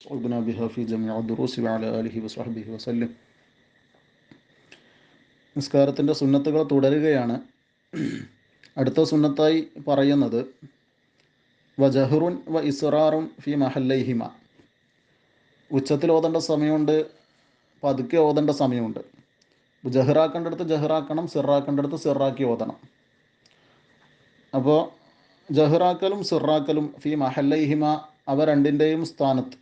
وابنا بها في جميع الدروس وعلى آله وصحبه وسلم. നിസ്കാരത്തിൻ്റെ സുന്നത്തുകൾ തുടരുകയാണ്. അടുത്ത സുന്നത്തായി പറയുന്നത് വജഹറുൻ വ ഇസ്റാറുൻ ഫി മഹല്ലൈഹിമ. ഉച്ചത്തിൽ ഓതേണ്ട സമയമുണ്ട്, പതുക്കെ ഓതേണ്ട സമയമുണ്ട്. ജഹറാക്കേണ്ടടുത്ത് ജഹറാക്കണം, സിറാക്കേണ്ടടുത്ത് സിറാക്കി ഓതണം. അപ്പോൾ ജഹറാക്കലും സിറാക്കലും ഫി മഹല്ലൈഹിമ, അവ രണ്ടിൻ്റെയും സ്ഥാനത്ത്.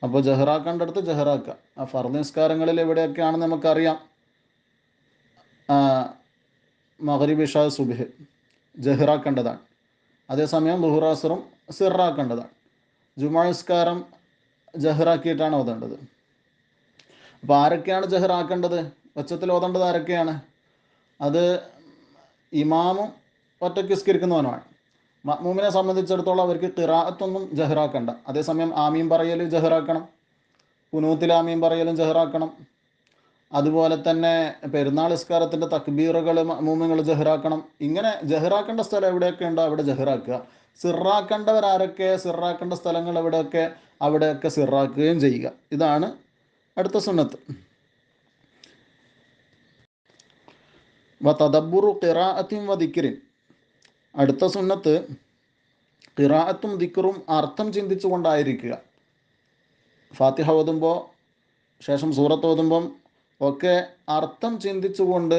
അപ്പോൾ ജഹറാക്കേണ്ടടുത്ത് ജഹറാക്കുക. ആ ഫർദ് നിസ്കാരങ്ങളിൽ എവിടെയൊക്കെയാണെന്ന് നമുക്കറിയാം. മഗ്രിബ് ഇശാ സുബ്ഹ് ജഹറാക്കേണ്ടതാണ്. അതേസമയം ളുഹ്ർ അസ്റും സിറാക്കേണ്ടതാണ്. ജുമുഅ നിസ്കാരം ജഹറാക്കിയിട്ടാണ് ഓതേണ്ടത്. അപ്പോൾ ആരൊക്കെയാണ് ജഹറാക്കേണ്ടത്? ഒച്ചത്തിൽ ഓതേണ്ടത് ആരൊക്കെയാണ്? അത് ഇമാമും ഒറ്റയ്ക്ക് നിസ്കരിക്കുന്നവനുമാണ്. മഅ്മൂമിനെ സംബന്ധിച്ചിടത്തോളം അവർക്ക് ഖിറാഅത്തൊന്നും ജഹറാക്കണ്ട. അതേസമയം ആമീൻ പറയൽ ജഹറാക്കണം, കുനൂത്തിൽ ആമീൻ പറയലും ജഹറാക്കണം. അതുപോലെ തന്നെ പെരുന്നാൾ നിസ്കാരത്തിൻ്റെ തക്ബീറുകൾ മഅ്മൂമിങ്ങൾ ജഹറാക്കണം. ഇങ്ങനെ ജഹറാക്കേണ്ട സ്ഥലം എവിടെയൊക്കെ ഉണ്ടോ അവിടെ ജഹറാക്കുക. സിറാക്കേണ്ടവരാരൊക്കെ, സിറാക്കേണ്ട സ്ഥലങ്ങൾ എവിടെയൊക്കെ അവിടെയൊക്കെ സിറാക്കുകയും ചെയ്യുക. ഇതാണ് അടുത്ത സുന്നത്ത്. വ തദബ്ബുറു ഖിറാഅത്തിൻ വ ദിക്റിൻ. അടുത്ത സുന്നത്ത് ഖിറാഅത്തും ദിക്റും അർത്ഥം ചിന്തിച്ചുകൊണ്ടായിരിക്കുക. ഫാത്തിഹ ഓതുമ്പോൾ, ശേഷം സൂറത്ത് ഓതുമ്പം ഒക്കെ അർത്ഥം ചിന്തിച്ചുകൊണ്ട്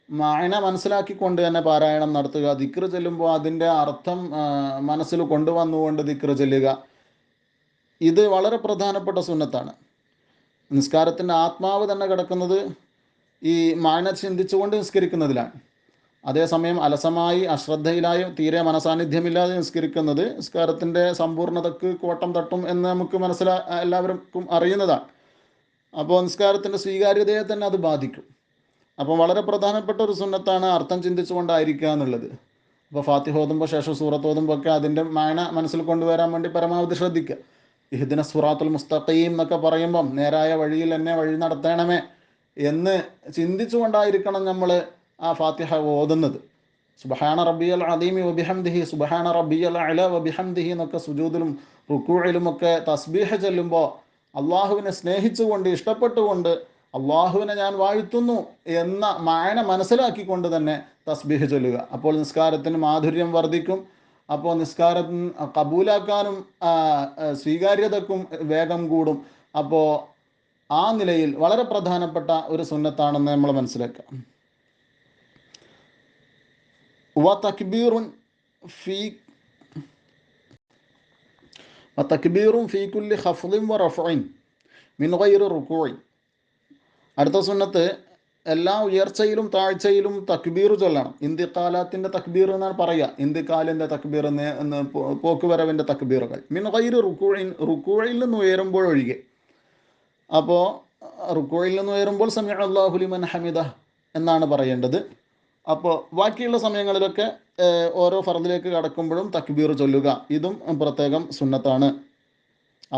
മായന മനസ്സിലാക്കിക്കൊണ്ട് തന്നെ പാരായണം നടത്തുക. ദിക്ർ ചൊല്ലുമ്പോൾ അതിൻ്റെ അർത്ഥം മനസ്സിൽ കൊണ്ടുവന്നുകൊണ്ട് ദിക്ർ ചൊല്ലുക. ഇത് വളരെ പ്രധാനപ്പെട്ട സുന്നത്താണ്. നിസ്കാരത്തിൻ്റെ ആത്മാവ് തന്നെ കിടക്കുന്നത് ഈ മായന ചിന്തിച്ചുകൊണ്ട് നിസ്കരിക്കുന്നതിലാണ്. അതേസമയം അലസമായി അശ്രദ്ധയിലായി തീരെ മനസാന്നിധ്യമില്ലാതെ നിസ്കരിക്കുന്നത് നിസ്കാരത്തിൻ്റെ സമ്പൂർണ്ണതക്ക് കോട്ടം തട്ടും എന്ന് നമുക്ക് എല്ലാവർക്കും അറിയുന്നതാണ്. അപ്പോൾ നിസ്കാരത്തിൻ്റെ സ്വീകാര്യതയെ തന്നെ അത് ബാധിക്കും. അപ്പോൾ വളരെ പ്രധാനപ്പെട്ട ഒരു സുന്നത്താണ് അർത്ഥം ചിന്തിച്ചുകൊണ്ടായിരിക്കുക എന്നുള്ളത്. അപ്പോൾ ഫാത്തിഹ ഓതുമ്പോൾ, ശേഷം സൂറത്ത് ഓതുമ്പോൾ ഒക്കെ അതിൻ്റെ മായന മനസ്സിൽ കൊണ്ടുവരാൻ വേണ്ടി പരമാവധി ശ്രദ്ധിക്കുക. ഇഹ്ദിന സിറാത്തുൽ മുസ്തഖീം എന്നൊക്കെ പറയുമ്പം നേരായ വഴിയിൽ എന്നെ വഴി നടത്തണമേ എന്ന് ചിന്തിച്ചുകൊണ്ടായിരിക്കണം നമ്മൾ ആ ഫാത്തിഹ ഓതുന്നത്. സുബ്ഹാന റബ്ബിയൽ അദീമി വബിഹംദിഹി, സുബ്ഹാന റബ്ബിയൽ അല വബിഹംദിഹി എന്നൊക്കെ സുജൂദിലും റുക്കൂഇലുമൊക്കെ തസ്ബീഹ് ചൊല്ലുമ്പോൾ അള്ളാഹുവിനെ സ്നേഹിച്ചുകൊണ്ട്, ഇഷ്ടപ്പെട്ടുകൊണ്ട് അള്ളാഹുവിനെ ഞാൻ വാഴ്ത്തുന്നു എന്ന മായന മനസ്സിലാക്കിക്കൊണ്ട് തന്നെ തസ്ബീഹ് ചൊല്ലുക. അപ്പോൾ നിസ്കാരത്തിന് മാധുര്യം വർദ്ധിക്കും. അപ്പോൾ നിസ്കാരം കബൂലാക്കാനും സ്വീകാര്യതക്കും വേഗം കൂടും. അപ്പോൾ ആ നിലയിൽ വളരെ പ്രധാനപ്പെട്ട ഒരു സുന്നത്താണെന്ന് നമ്മൾ മനസ്സിലാക്കാം. തക്ബീറും ഫീ കുല്ലി ഖഫ്ളിൻ വ റഫ്ഇൻ മിൻ ഗൈറി റുകൂഇ. അടുത്ത സുന്നത്ത് എല്ലാ ഉയർച്ചയിലും താഴ്ചയിലും തക്ബീർ ചൊല്ലണം. ഇന്തിഖാലാത്തിൻ്റെ തക്ബീർ എന്നാണ് പറയുക. ഇന്തിഖാലിൻ്റെ തക്ബീർ എന്ന് പോക്കുവരവിൻ്റെ തക്ബീറുകൾ. മിൻ ഗൈറി റുകൂഇൻ, റുകൂഇൽ നിന്ന് ഉയരുമ്പോഴൊഴികെ. അപ്പോൾ റുകൂഇൽ നിന്ന് ഉയരുമ്പോൾ സമിഅ അല്ലാഹു ലിമൻ ഹമിദ എന്നാണ് പറയേണ്ടത്. അപ്പോൾ ബാക്കിയുള്ള സമയങ്ങളിലൊക്കെ ഓരോ ഫർദിലേക്ക് കടക്കുമ്പോഴും തക്ബീർ ചൊല്ലുക. ഇതും പ്രത്യേകം സുന്നത്താണ്.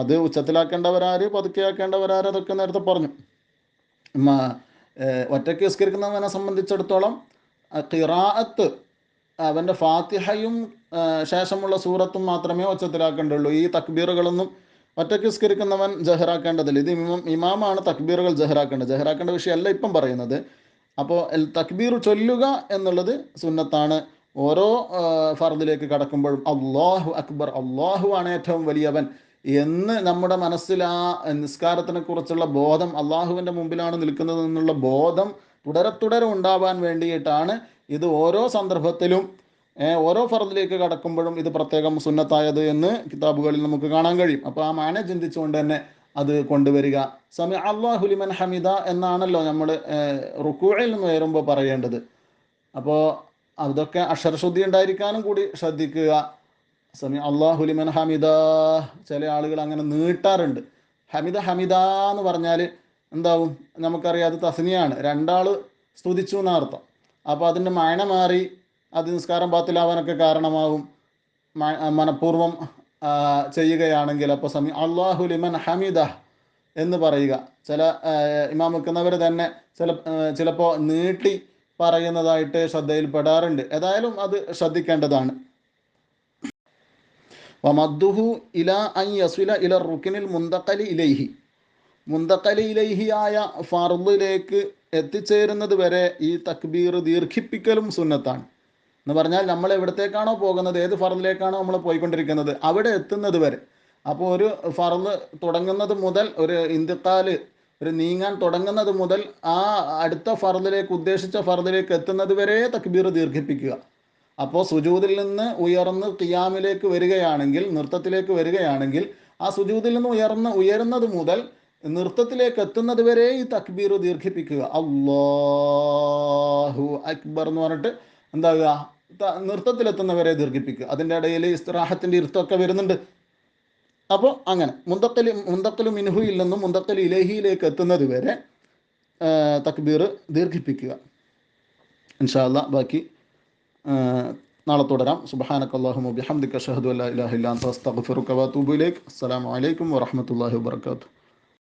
അത് ഉച്ചത്തിലാക്കേണ്ടവരാര്, പതുക്കെയാക്കേണ്ടവരാര്, അതൊക്കെ നേരത്തെ പറഞ്ഞു. ഒറ്റയ്ക്ക് നിസ്കരിക്കുന്നവനെ സംബന്ധിച്ചിടത്തോളം ഖിറാഅത്ത്, അവൻ്റെ ഫാത്തിഹയും ശേഷമുള്ള സൂറത്തും മാത്രമേ ഉച്ചത്തിലാക്കേണ്ടുള്ളൂ. ഈ തക്ബീറുകളൊന്നും ഒറ്റയ്ക്ക് നിസ്കരിക്കുന്നവൻ ജഹറാക്കേണ്ടതില്ല. ഇത് ഇമാമാണ് തക്ബീറുകൾ ജഹറാക്കേണ്ടത്. ജഹറാക്കേണ്ട വിഷയമല്ല ഇപ്പം പറയുന്നത്. അപ്പോൾ തക്ബീർ ചൊല്ലുക എന്നുള്ളത് സുന്നത്താണ്. ഓരോ ഫർദിലേക്ക് കടക്കുമ്പോഴും അല്ലാഹു അക്ബർ, അല്ലാഹു ആണ് ഏറ്റവും വലിയവൻ എന്ന് നമ്മുടെ മനസ്സിൽ ആ നിസ്കാരത്തിനെ കുറിച്ചുള്ള ബോധം, അള്ളാഹുവിൻ്റെ മുമ്പിലാണ് നിൽക്കുന്നത് എന്നുള്ള ബോധം തുടരെ ഉണ്ടാവാൻ വേണ്ടിയിട്ടാണ് ഇത് ഓരോ സന്ദർഭത്തിലും ഓരോ ഫർദിലേക്ക് കടക്കുമ്പോഴും ഇത് പ്രത്യേകം സുന്നത്തായത് എന്ന് കിതാബുകളിൽ നമുക്ക് കാണാൻ കഴിയും. അപ്പോൾ ആ മാന ചിന്തിച്ചുകൊണ്ട് തന്നെ അത് കൊണ്ടുവരിക. സമിഅ അല്ലാഹു ലിമൻ ഹമിദ എന്നാണല്ലോ നമ്മൾ റുക്കൂഇൽ നിന്ന് ഉയരുമ്പോൾ പറയേണ്ടത്. അപ്പോൾ അതൊക്കെ അക്ഷരശുദ്ധി ഉണ്ടായിരിക്കാനും കൂടി ശ്രദ്ധിക്കുക. സമിഅ അല്ലാഹു ലിമൻ ഹമിദ, ചില ആളുകൾ അങ്ങനെ നീട്ടാറുണ്ട്. ഹമിദ ഹമിദ എന്ന് പറഞ്ഞാൽ എന്താവും? നമുക്കറിയാം, അത് തസ്നിയാണ്, രണ്ടാൾ സ്തുതിച്ചു എന്നർത്ഥം. അപ്പോൾ അതിൻ്റെ മായന മാറി അത് നിസ്കാരം ബാത്തിലാവാനൊക്കെ കാരണമാവും മനഃപൂർവ്വം ചെയ്യുകയാണെങ്കിൽ. അപ്പോൾ സമിഅ അല്ലാഹു ലിമൻ ഹമിദ എന്ന് പറയുക. ചില ഇമാം വെക്കുന്നവർ തന്നെ ചിലപ്പോൾ നീട്ടി പറയുന്നതായിട്ട് ശ്രദ്ധയിൽപ്പെടാറുണ്ട്. ഏതായാലും അത് ശ്രദ്ധിക്കേണ്ടതാണ്. വമദ്ദുഹു ഇല അൻ യസ്വില ഇല റുക്കിനിൽ മുന്തഖലി ഇലൈഹി, മുന്തഖലി ഇലൈഹിയായ ഫർളിലേക്ക് എത്തിച്ചേരുന്നത് വരെ ഈ തക്ബീർ ദീർഘിപ്പിക്കലും സുന്നത്താണ്. എന്ന് പറഞ്ഞാൽ നമ്മൾ എവിടത്തേക്കാണോ പോകുന്നത്, ഏത് ഫർളിലേക്കാണോ നമ്മൾ പോയിക്കൊണ്ടിരിക്കുന്നത്, അവിടെ എത്തുന്നത് വരെ. അപ്പോൾ ഒരു ഫർള് തുടങ്ങുന്നത് മുതൽ, ഒരു ഇന്തിഖാല്, ഒരു നീങ്ങാൻ തുടങ്ങുന്നത് മുതൽ ആ അടുത്ത ഫർളിലേക്ക്, ഉദ്ദേശിച്ച ഫർളിലേക്ക് എത്തുന്നത് വരെ തക്ബീർ ദീർഘിപ്പിക്കുക. അപ്പോൾ സുജൂദിൽ നിന്ന് ഉയർന്ന് ഖിയാമിലേക്ക് വരികയാണെങ്കിൽ, നൃത്തത്തിലേക്ക് വരികയാണെങ്കിൽ, ആ സുജൂദിൽ നിന്ന് ഉയരുന്നത് മുതൽ നൃത്തത്തിലേക്ക് എത്തുന്നത് വരെ ഈ തക്ബീർ ദീർഘിപ്പിക്കുക. അല്ലാഹു അക്ബർ എന്ന് പറഞ്ഞിട്ട് എന്താകുക, നൃത്തത്തിലെത്തുന്നവരെ ദീർഘിപ്പിക്കുക. അതിൻ്റെ ഇടയിൽ ഇസ്തിറാഹത്തിൻ്റെ ഇരുത്തമൊക്കെ വരുന്നുണ്ട്. അപ്പോൾ അങ്ങനെ മുന്തഖലു മിൻഹുയിൽ നിന്നും മുന്തഖലു ഇലൈഹിയിലേക്ക് എത്തുന്നത് വരെ തക്ബീർ ദീർഘിപ്പിക്കുക. ഇൻഷാ അല്ലാഹ് ബാക്കി നാളെ തുടരാം. സുബ്ഹാനക്കല്ലാഹുമ്മ ബിഹംദിക അഷ്ഹദു അല്ലാ ഇലാഹ ഇല്ലാ അൻത അസ്തഗ്ഫിറുക വഅതൂബു ഇലൈക്. അസ്സലാമു അലൈക്കും വറഹ്മത്തുള്ളാഹി വബറകാതുഹു.